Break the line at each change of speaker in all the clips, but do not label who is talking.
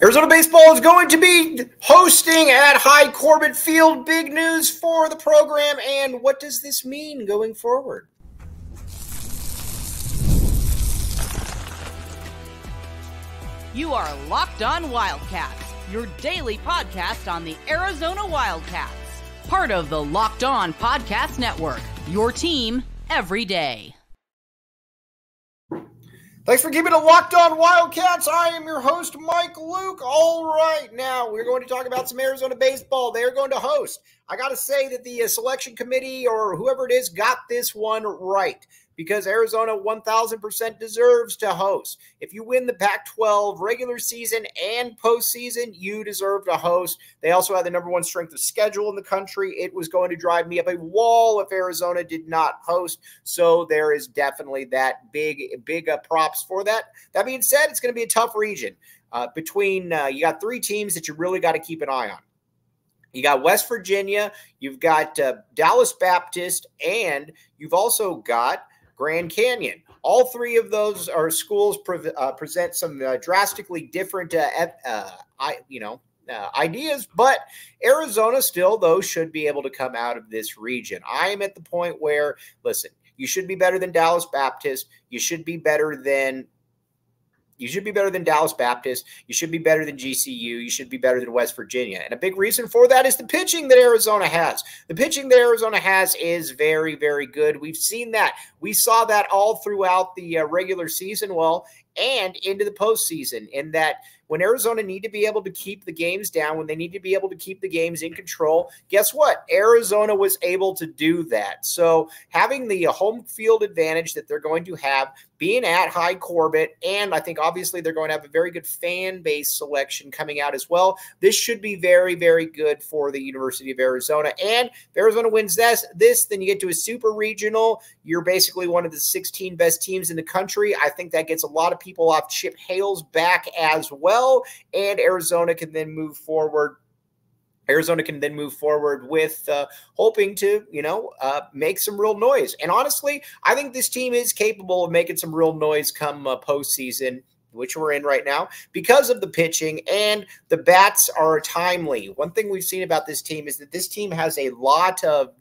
Arizona baseball is going to be hosting at High Corbett Field. Big news for the program, and what does this mean going forward?
You are Locked On Wildcats, your daily podcast on the Arizona Wildcats. Part of the Locked On Podcast Network, your team every day.
Thanks for keeping it Locked On Wildcats. I am your host, Mike Luke. All right, now we're going to talk about some Arizona baseball. They're going to host. I got to say that the selection committee or whoever it is got this one right, because Arizona 1,000% deserves to host. If you win the Pac-12 regular season and postseason, you deserve to host. They also have the number one strength of schedule in the country. It was going to drive me up a wall if Arizona did not host. So there is definitely that big props for that. That being said, it's going to be a tough region. You got three teams that you really got to keep an eye on. You got West Virginia, you've got Dallas Baptist, and you've also got Grand Canyon. All three of those are schools present some drastically different ideas, but Arizona still, though, should be able to come out of this region. I am at the point where, listen, you should be better than Dallas Baptist. You should be better than Dallas Baptist. You should be better than GCU. You should be better than West Virginia. And a big reason for that is the pitching that Arizona has. The pitching that Arizona has is very, very good. We've seen that. We saw that all throughout the regular season, and into the postseason, in that when Arizona need to be able to keep the games down, when they need to be able to keep the games in control, guess what? Arizona was able to do that. So having the home field advantage that they're going to have, being at High Corbett, and I think obviously they're going to have a very good fan base selection coming out as well. This should be very, very good for the University of Arizona. And if Arizona wins this, then you get to a super regional. You're basically one of the 16 best teams in the country. I think that gets a lot of people off Chip Hale's back as well, and Arizona can then move forward. With hoping to, make some real noise. And honestly, I think this team is capable of making some real noise come postseason, which we're in right now, because of the pitching, and the bats are timely. One thing we've seen about this team is that this team has a lot of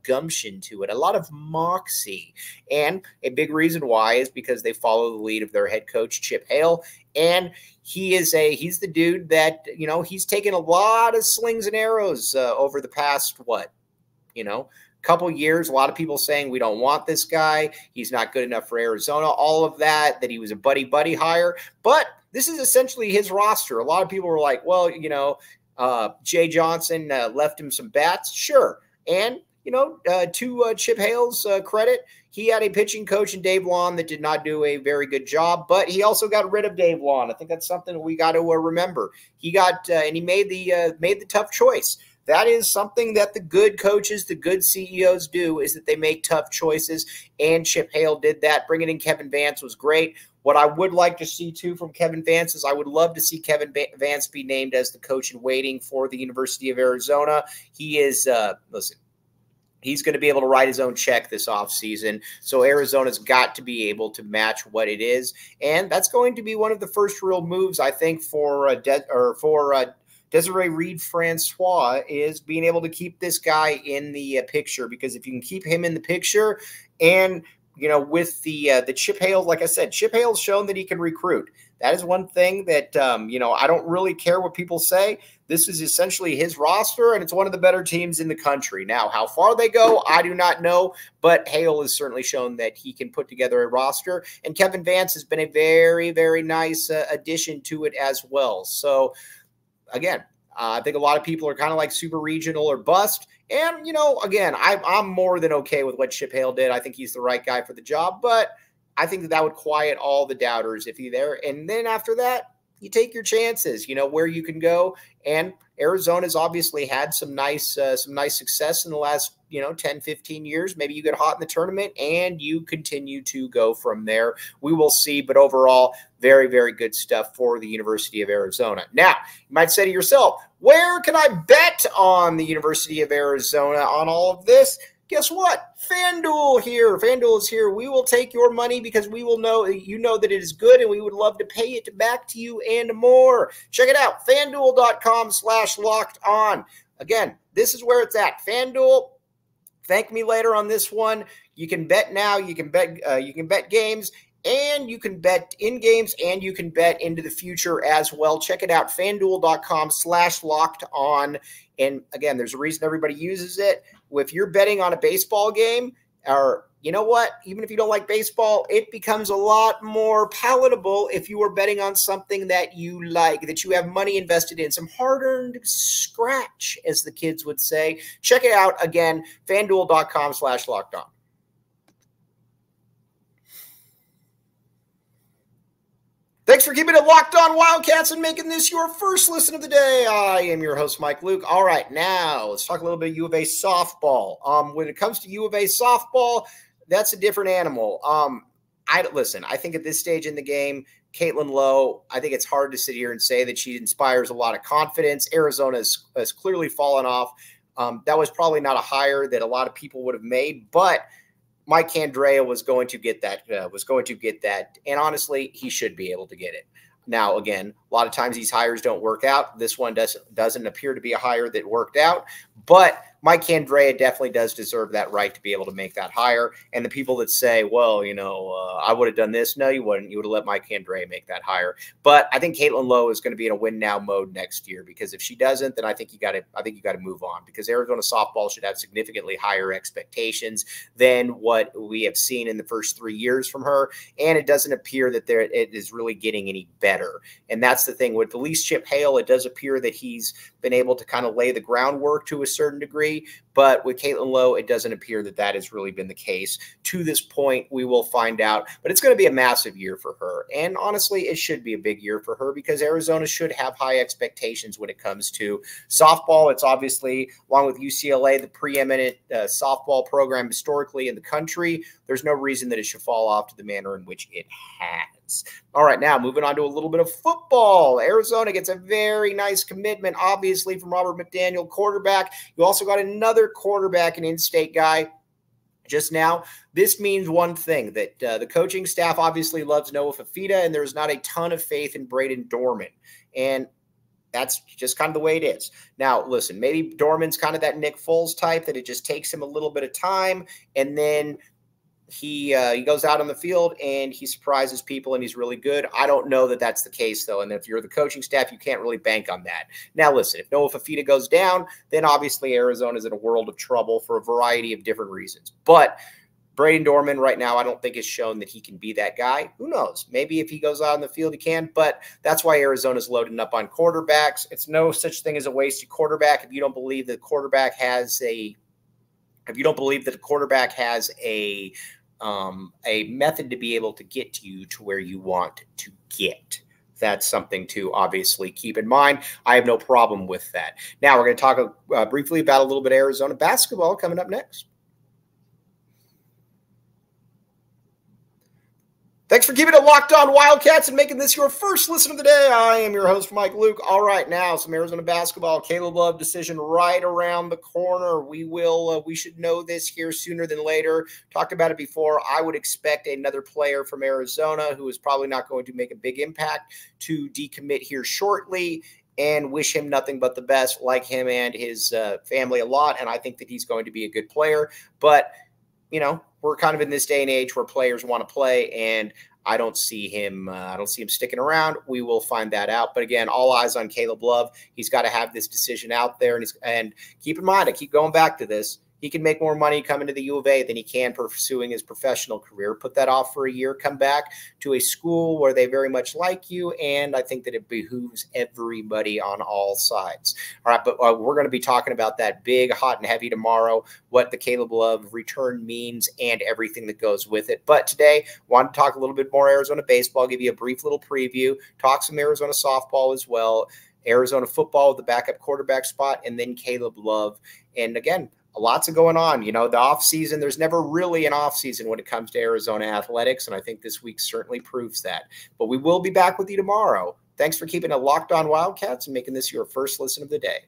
gumption to it, a lot of moxie. And a big reason why is because they follow the lead of their head coach, Chip Hale. And he's the dude that, he's taken a lot of slings and arrows over the past, couple years. A lot of people saying we don't want this guy. He's not good enough for Arizona. All of that he was a buddy hire. But this is essentially his roster. A lot of people were like, well, Jay Johnson left him some bats. Sure. And, to Chip Hale's credit, he had a pitching coach in Dave Lawn that did not do a very good job, but he also got rid of Dave Lawn. I think that's something we got to remember. He got and he made the tough choice. That is something that the good coaches, the good CEOs do, is that they make tough choices, and Chip Hale did that. Bringing in Kevin Vance was great. What I would like to see, too, from Kevin Vance is I would love to see Kevin Vance be named as the coach in waiting for the University of Arizona. He is, he's going to be able to write his own check this offseason. So Arizona's got to be able to match what it is. And that's going to be one of the first real moves, I think, for Desiree Reed-Francois, is being able to keep this guy in the picture. Because if you can keep him in the picture, and with the Chip Hale, like I said, Chip Hale's shown that he can recruit. That is one thing that I don't really care what people say. This is essentially his roster, and it's one of the better teams in the country. Now, how far they go, I do not know, but Hale has certainly shown that he can put together a roster, and Kevin Vance has been a very, very nice addition to it as well. So, again, I think a lot of people are kind of like super regional or bust. And, again, I'm more than okay with what Chip Hale did. I think he's the right guy for the job, but I think that would quiet all the doubters if he's there. And then after that, you take your chances, where you can go. And Arizona's obviously had some nice success in the last, 10, 15 years. Maybe you get hot in the tournament and you continue to go from there. We will see. But overall, very, very good stuff for the University of Arizona. Now, you might say to yourself, where can I bet on the University of Arizona on all of this? Guess what? FanDuel here. FanDuel is here. We will take your money because we will know that it is good, and we would love to pay it back to you and more. Check it out. FanDuel.com/locked-on. Again, this is where it's at. FanDuel. Thank me later on this one. You can bet now. You can bet games. And you can bet in games, and you can bet into the future as well. Check it out, FanDuel.com/locked-on. And again, there's a reason everybody uses it. If you're betting on a baseball game, or you know what, even if you don't like baseball, it becomes a lot more palatable if you are betting on something that you like, that you have money invested in, some hard-earned scratch, as the kids would say. Check it out again, FanDuel.com/locked-on. Thanks for keeping it locked on Wildcats and making this your first listen of the day. I am your host, Mike Luke. All right, now let's talk a little bit of U of A softball. When it comes to U of A softball, that's a different animal. I think at this stage in the game, Caitlin Lowe, I think it's hard to sit here and say that she inspires a lot of confidence. Arizona has clearly fallen off. That was probably not a hire that a lot of people would have made, but Mike Candrea was going to get that, and honestly, he should be able to get it. Now, again, a lot of times these hires don't work out. This one doesn't appear to be a hire that worked out, but Mike Candrea definitely does deserve that right to be able to make that hire. And the people that say, well, I would have done this. No, you wouldn't. You would have let Mike Candrea make that hire. But I think Caitlin Lowe is going to be in a win now mode next year, because if she doesn't, then I think you got to move on, because Arizona softball should have significantly higher expectations than what we have seen in the first 3 years from her. And it doesn't appear that it is really getting any better. And that's the thing with at least Chip Hale. It does appear that he's been able to kind of lay the groundwork to a certain degree. But with Caitlin Lowe, it doesn't appear that has really been the case to this point. We will find out, but it's going to be a massive year for her. And honestly, it should be a big year for her, because Arizona should have high expectations when it comes to softball. It's obviously, along with UCLA, the preeminent softball program historically in the country. There's no reason that it should fall off to the manner in which it has. All right, now moving on to a little bit of football. Arizona gets a very nice commitment, obviously, from Robert McDaniel, quarterback. You also got another quarterback, an in-state guy just now. This means one thing, that the coaching staff obviously loves Noah Fafita, and there's not a ton of faith in Braden Dorman. And that's just kind of the way it is. Now, listen, maybe Dorman's kind of that Nick Foles type, that it just takes him a little bit of time, and then he goes out on the field and he surprises people and he's really good. I don't know that that's the case, though. And if you're the coaching staff, you can't really bank on that. Now, listen, if Noah Fafita goes down, then obviously Arizona's in a world of trouble for a variety of different reasons. But Braden Dorman right now, I don't think has shown that he can be that guy. Who knows? Maybe if he goes out on the field, he can. But that's why Arizona's loading up on quarterbacks. It's no such thing as a wasted quarterback if you don't believe that quarterback has a method to be able to get you to where you want to get. That's something to obviously keep in mind. I have no problem with that. Now we're going to talk briefly about a little bit of Arizona basketball coming up next. Thanks for keeping it locked on Wildcats and making this your first listen of the day. I am your host, Mike Luke. All right, now some Arizona basketball. Caleb Love decision right around the corner. We should know this here sooner than later. Talked about it before. I would expect another player from Arizona who is probably not going to make a big impact to decommit here shortly, and wish him nothing but the best. Like him and his family a lot, and I think that he's going to be a good player. But we're kind of in this day and age where players want to play, and I don't see him sticking around. We will find that out. But again, all eyes on Caleb Love. He's got to have this decision out there, and keep in mind, I keep going back to this. He can make more money coming to the U of A than he can pursuing his professional career. Put that off for a year, come back to a school where they very much like you, and I think that it behooves everybody on all sides. All right, but we're going to be talking about that big, hot, and heavy tomorrow, what the Caleb Love return means and everything that goes with it. But today, I want to talk a little bit more Arizona baseball, give you a brief little preview, talk some Arizona softball as well, Arizona football with the backup quarterback spot, and then Caleb Love. And again, lots of going on. The offseason, there's never really an offseason when it comes to Arizona athletics, and I think this week certainly proves that. But we will be back with you tomorrow. Thanks for keeping it locked on Wildcats and making this your first listen of the day.